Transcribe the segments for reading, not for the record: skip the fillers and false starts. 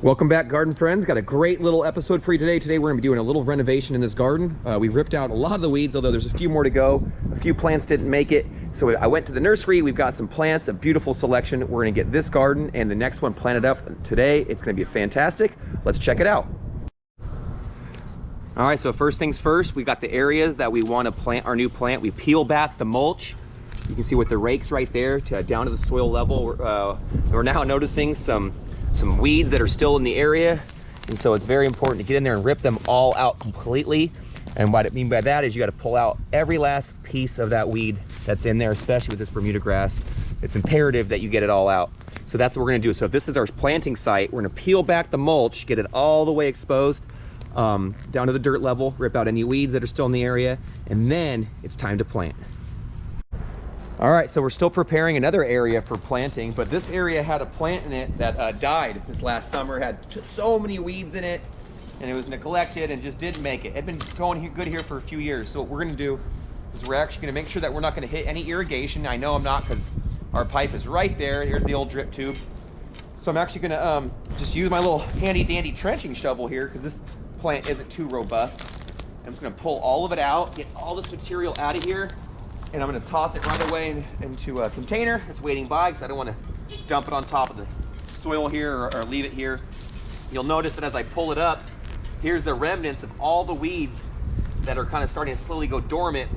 Welcome back, garden friends. Got a great little episode for you today. Today we're gonna be doing a little renovation in this garden. We ripped out a lot of the weeds, although there's a few more to go. A few plants didn't make it. So I went to the nursery. We've got some plants, a beautiful selection. We're gonna get this garden and the next one planted up today. It's gonna be fantastic. Let's check it out. All right, so first things first, we got the areas that we wanna plant our new plant. We peel back the mulch. You can see with the rakes right there down to the soil level. We're now noticing some weeds that are still in the area, and so it's very important to get in there and rip them all out completely. And what I mean by that is you got to pull out every last piece of that weed that's in there, especially with this Bermuda grass. It's imperative that you get it all out. So that's what we're going to do. So if this is our planting site, we're going to peel back the mulch, get it all the way exposed down to the dirt level, rip out any weeds that are still in the area, and then it's time to plant. All right, so we're still preparing another area for planting, but this area had a plant in it that died this last summer, had so many weeds in it, and it was neglected and just didn't make it. It had been going good here for a few years. So what we're gonna do is we're actually gonna make sure that we're not gonna hit any irrigation. I know I'm not, because our pipe is right there. Here's the old drip tube. So I'm actually gonna just use my little handy dandy trenching shovel here, because this plant isn't too robust. I'm just gonna pull all of it out, get all this material out of here, and I'm going to toss it right away into a container. It's waiting by because I don't want to dump it on top of the soil here or leave it here. You'll notice that as I pull it up, here's the remnants of all the weeds that are kind of starting to slowly go dormant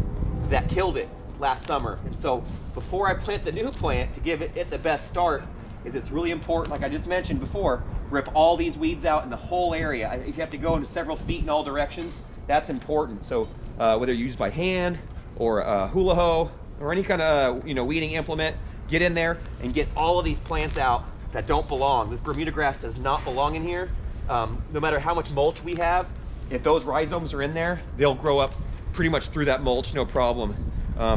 that killed it last summer. And so before I plant the new plant, to give it the best start, it's really important, like I just mentioned before, rip all these weeds out in the whole area. If you have to go into several feet in all directions, that's important. So whether you use by hand or a hula hoe or any kind of weeding implement, get in there and get all of these plants out that don't belong. This Bermuda grass does not belong in here. No matter how much mulch we have, if those rhizomes are in there, they'll grow up pretty much through that mulch, no problem.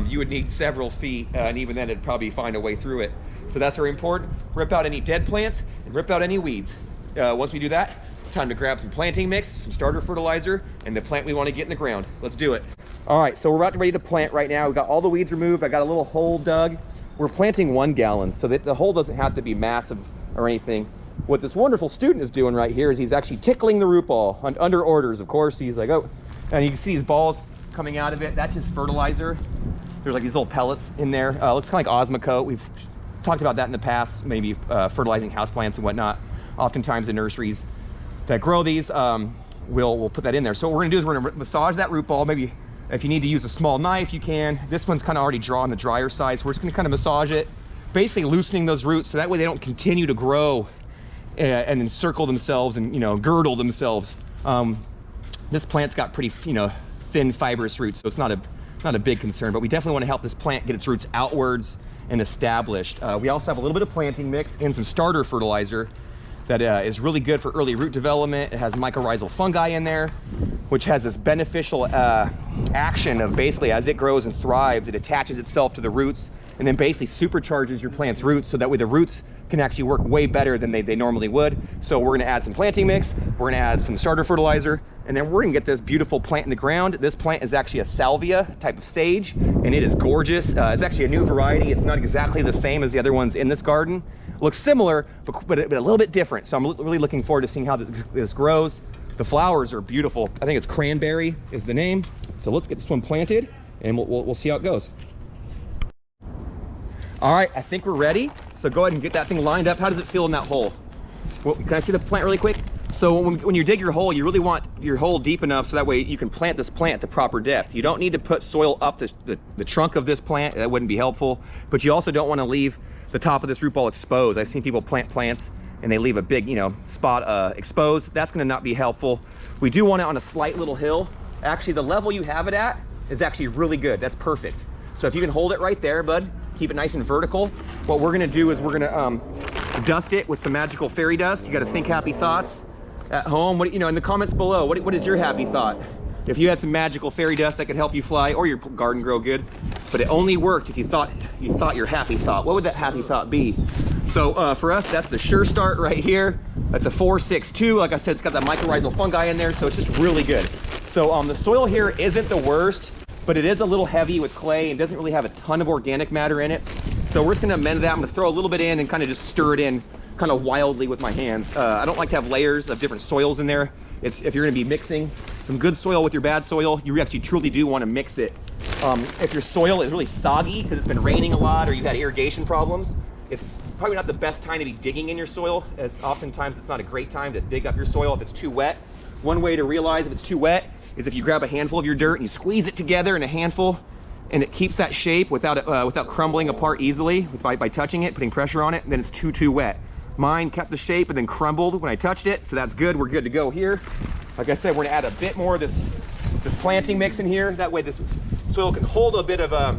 You would need several feet, and even then it'd probably find a way through it. So that's very important. Rip out any dead plants and rip out any weeds. Once we do that, it's time to grab some planting mix, some starter fertilizer, and the plant we want to get in the ground. Let's do it. All right, so we're about ready to plant right now. We've got all the weeds removed. I got a little hole dug. We're planting 1 gallon, so that the hole doesn't have to be massive or anything. What this wonderful student is doing right here is he's actually tickling the root ball under orders, of course. He's like, oh, and you can see these balls coming out of it. That's just fertilizer. There's like these little pellets in there. Looks kind of like Osmocote. We've talked about that in the past, maybe fertilizing houseplants and whatnot. Oftentimes the nurseries that grow these, we'll put that in there. So what we're gonna do is we're gonna massage that root ball. Maybe if you need to use a small knife, you can. This one's kind of already drawn on the drier side, so we're just gonna kind of massage it, basically loosening those roots so that way they don't continue to grow and encircle themselves and girdle themselves. This plant's got pretty thin fibrous roots, so it's not a big concern, but we definitely want to help this plant get its roots outwards and established. We also have a little bit of planting mix and some starter fertilizer that is really good for early root development. It has mycorrhizal fungi in there, which has this beneficial action of basically as it grows and thrives, it attaches itself to the roots and then basically supercharges your plant's roots, so that way the roots can actually work way better than they normally would. So we're gonna add some planting mix, we're gonna add some starter fertilizer, and then we're gonna get this beautiful plant in the ground. This plant is actually a salvia type of sage, and it is gorgeous. It's actually a new variety. It's not exactly the same as the other ones in this garden. Looks similar, but a little bit different. So I'm really looking forward to seeing how this grows. The flowers are beautiful. I think it's cranberry is the name. So let's get this one planted, and we'll see how it goes. All right, I think we're ready. So go ahead and get that thing lined up. How does it feel in that hole? Well, can I see the plant really quick? So when you dig your hole, you really want your hole deep enough so that way you can plant this plant at the proper depth. You don't need to put soil up the trunk of this plant. That wouldn't be helpful. But you also don't want to leave the top of this root ball exposed. I've seen people plant plants and they leave a big spot exposed. That's going to not be helpful. We do want it on a slight little hill. Actually, the level you have it at is actually really good. That's perfect. So if you can hold it right there, bud, keep it nice and vertical. What we're gonna do is we're gonna dust it with some magical fairy dust. You gotta think happy thoughts at home. In the comments below, what is your happy thought? If you had some magical fairy dust that could help you fly or your garden grow good, but it only worked if you thought your happy thought. What would that happy thought be? So for us, that's the Sure Start right here. That's a 462. Like I said, it's got that mycorrhizal fungi in there, so it's just really good. So the soil here isn't the worst, but it is a little heavy with clay and doesn't really have a ton of organic matter in it. So we're just gonna amend that. I'm gonna throw a little bit in and kind of just stir it in kind of wildly with my hands. I don't like to have layers of different soils in there. If you're gonna be mixing some good soil with your bad soil, you actually truly do wanna mix it. If your soil is really soggy because it's been raining a lot or you've had irrigation problems, it's probably not the best time to be digging in your soil. As oftentimes it's not a great time to dig up your soil if it's too wet. One way to realize if it's too wet is if you grab a handful of your dirt and you squeeze it together in a handful, and it keeps that shape without crumbling apart easily by touching it, putting pressure on it, then it's too wet. Mine kept the shape and then crumbled when I touched it, so that's good. We're good to go here. Like I said, we're gonna add a bit more of this planting mix in here. That way this soil can hold a bit of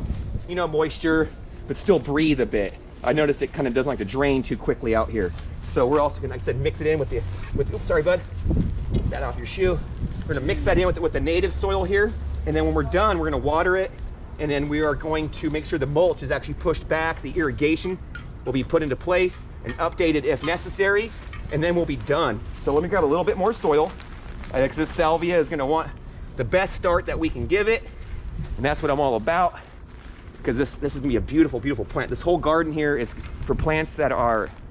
you know, moisture, but still breathe a bit. I noticed it kind of doesn't like to drain too quickly out here. So we're also gonna, like I said, mix it in with oops, sorry bud, get that off your shoe. We're gonna mix that in with the native soil here. And then when we're done, we're gonna water it. And then we are going to make sure the mulch is actually pushed back. The irrigation will be put into place and updated if necessary. And then we'll be done. So let me grab a little bit more soil, because this salvia is gonna want the best start that we can give it. And that's what I'm all about, because this is gonna be a beautiful, beautiful plant. This whole garden here is for plants that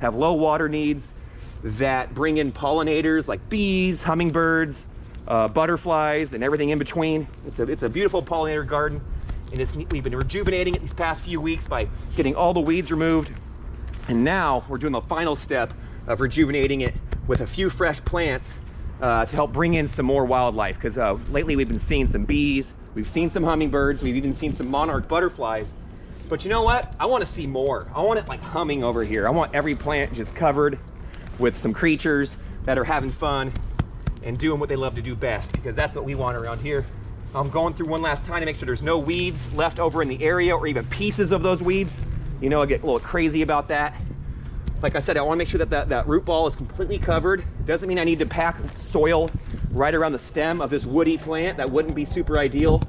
have low water needs, that bring in pollinators like bees, hummingbirds, butterflies, and everything in between. It's a beautiful pollinator garden, and we've been rejuvenating it these past few weeks by getting all the weeds removed. And now we're doing the final step of rejuvenating it with a few fresh plants to help bring in some more wildlife, because lately we've been seeing some bees, we've seen some hummingbirds, we've even seen some monarch butterflies. But you know what? I want to see more. I want it like humming over here. I want every plant just covered with some creatures that are having fun and doing what they love to do best, because that's what we want around here. I'm going through one last time to make sure there's no weeds left over in the area, or even pieces of those weeds. You know, I get a little crazy about that. Like I said, I want to make sure that root ball is completely covered. Doesn't mean I need to pack soil right around the stem of this woody plant. That wouldn't be super ideal.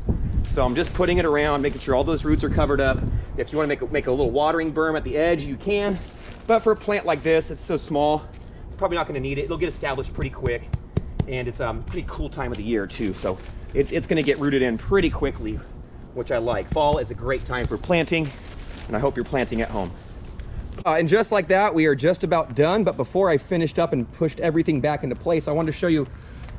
So I'm just putting it around, making sure all those roots are covered up. If you want to make a little watering berm at the edge, you can. But for a plant like this, it's so small, it's probably not going to need it. It'll get established pretty quick. And it's a pretty cool time of the year too. So it's going to get rooted in pretty quickly, which I like. Fall is a great time for planting, and I hope you're planting at home. And just like that, we are just about done. But before I finished up and pushed everything back into place, I wanted to show you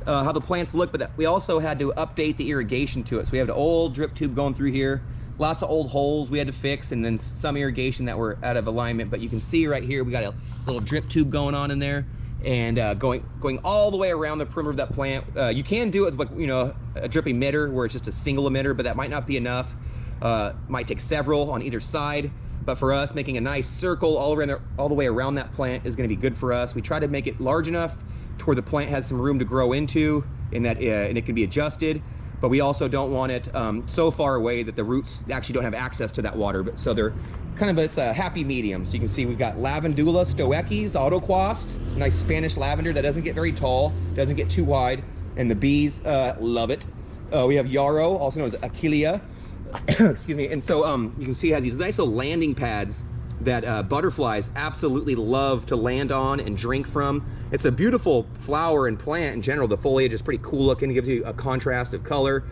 how the plants look, but we also had to update the irrigation to it. So we have an old drip tube going through here, lots of old holes we had to fix, and then some irrigation that were out of alignment. But you can see right here, we got a little drip tube going on in there, and going all the way around the perimeter of that plant. You can do it with, like, you know, a drip emitter where it's just a single emitter, but that might not be enough. Might take several on either side. But for us, making a nice circle all the way around that plant is going to be good for us. We try to make it large enough to where the plant has some room to grow into, and it can be adjusted. But we also don't want it so far away that the roots actually don't have access to that water. But so they're it's a happy medium. So you can see we've got Lavandula stoeckis, autoquast, nice Spanish lavender that doesn't get very tall, doesn't get too wide, and the bees love it. We have yarrow, also known as Achillea. Excuse me. And so you can see it has these nice little landing pads that butterflies absolutely love to land on and drink from. It's a beautiful flower and plant in general. The foliage is pretty cool looking. It gives you a contrast of color,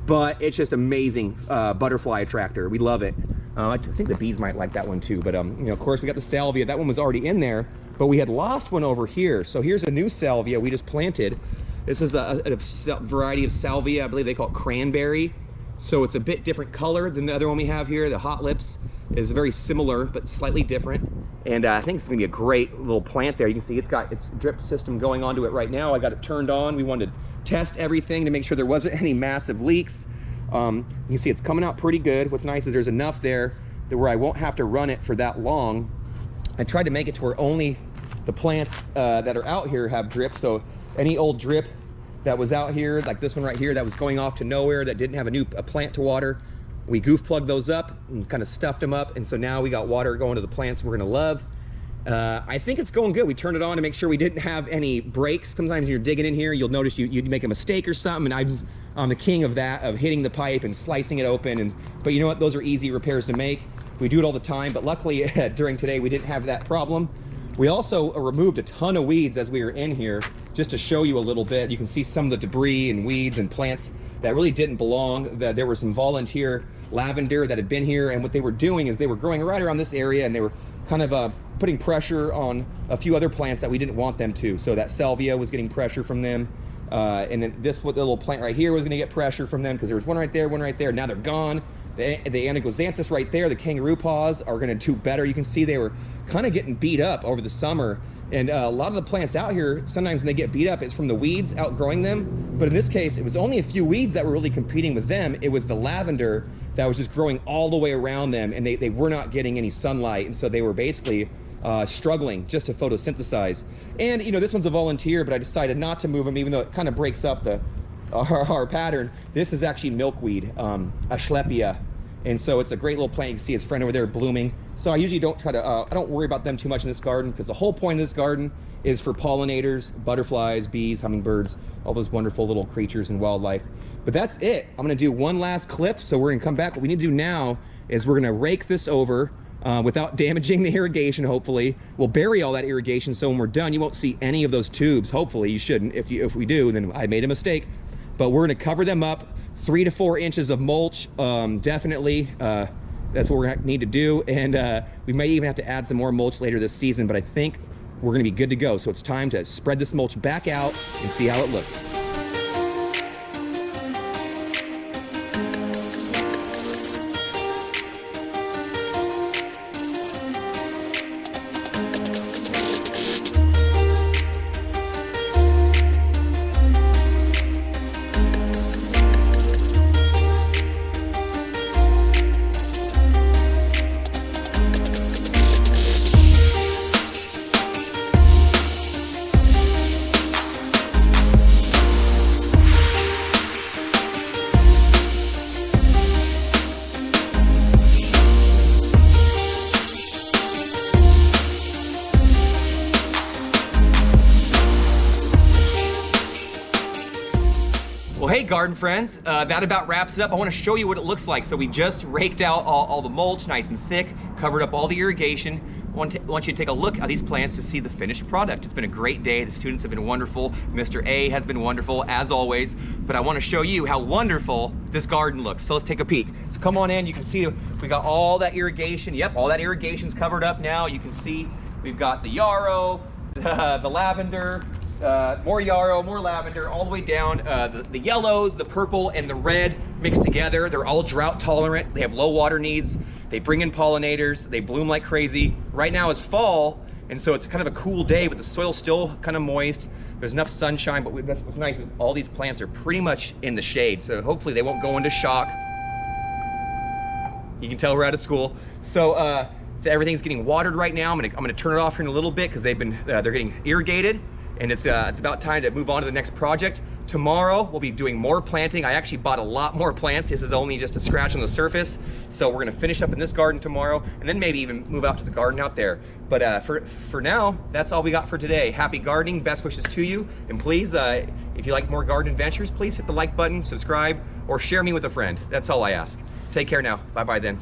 but it's just amazing butterfly attractor. We love it. I think the bees might like that one too, but you know, of course we got the salvia. That one was already in there, but we had lost one over here. So here's a new salvia we just planted. This is a variety of salvia. I believe they call it cranberry. So it's a bit different color than the other one we have here. The hot lips is very similar, but slightly different. And I think it's gonna be a great little plant there. You can see it's got its drip system going onto it right now. I got it turned on. We wanted to test everything to make sure there wasn't any massive leaks. You can see it's coming out pretty good. What's nice is there's enough there that where I won't have to run it for that long. I tried to make it to where only the plants that are out here have drip. So any old drip that was out here, like this one right here, that was going off to nowhere, that didn't have a plant to water, we goof plugged those up and kind of stuffed them up. And so now we got water going to the plants we're gonna love. I think it's going good. We turned it on to make sure we didn't have any breaks. Sometimes when you're digging in here, you'll notice you'd make a mistake or something, and I'm the king of that, of hitting the pipe and slicing it open. But you know what? Those are easy repairs to make. We do it all the time, but luckily during today we didn't have that problem. We also removed a ton of weeds as we were in here, just to show you a little bit. You can see some of the debris and weeds and plants that really didn't belong. There were some volunteer lavender that had been here, and what they were doing is they were growing right around this area, and they were kind of putting pressure on a few other plants that we didn't want them to. So that salvia was getting pressure from them. And then this little plant right here was gonna get pressure from them because there was one right there, one right there. Now they're gone. The anagoxanthus right there, the kangaroo paws are gonna do better. You can see they were kind of getting beat up over the summer. And a lot of the plants out here, sometimes when they get beat up, it's from the weeds outgrowing them. But in this case, it was only a few weeds that were really competing with them. It was the lavender that was just growing all the way around them, and they were not getting any sunlight. And so they were basically struggling just to photosynthesize. And you know, this one's a volunteer, but I decided not to move him, even though it kind of breaks up our pattern. This is actually milkweed, Asclepia. And so it's a great little plant. You can see his friend over there blooming. So I usually don't try to, I don't worry about them too much in this garden, because the whole point of this garden is for pollinators, butterflies, bees, hummingbirds, all those wonderful little creatures and wildlife. But that's it. I'm gonna do one last clip. So we're gonna come back. What we need to do now is we're gonna rake this over without damaging the irrigation, hopefully. We'll bury all that irrigation, so when we're done, you won't see any of ththose tubes. Hopefully, you shouldn't. If we do, then I made a mistake. But we're gonna cover them up, 3 to 4 inches of mulch, definitely. That's what we're gonna need to do. And we may even have to add some more mulch later this season, but I think we're gonna be good to go. So it's time to spread this mulch back out and see how it looks. Well, hey garden friends, that about wraps it up. I want to show you what it looks like. So we just raked out all the mulch nice and thick, covered up all the irrigation. I want you to take a look at these plants to see the finished product. It's been a great day. The students have been wonderful. Mr. A has been wonderful as always, but I want to show you how wonderful this garden looks. So let's take a peek. So come on in, you can see we got all that irrigation. Yep, all that irrigation's covered up now. You can see we've got the yarrow, the lavender, more yarrow, more lavender, all the way down. The yellows, the purple, and the red mixed together. They're all drought tolerant. They have low water needs. They bring in pollinators. They bloom like crazy. Right now is fall, and so it's kind of a cool day, but the soil's still kind of moist. There's enough sunshine, but that's what's nice is all these plants are pretty much in the shade, so hopefully they won't go into shock. You can tell we're out of school. So everything's getting watered right now. I'm gonna turn it off here in a little bit because they're getting irrigated. And it's about time to move on to the next project. Tomorrow, we'll be doing more planting. I actually bought a lot more plants. This is only just a scratch on the surface. So we're gonna finish up in this garden tomorrow, and then maybe even move out to the garden out there. But for now, that's all we got for today. Happy gardening, best wishes to you. And please, if you like more garden adventures, please hit the like button, subscribe, or share me with a friend. That's all I ask. Take care now. Bye-bye then.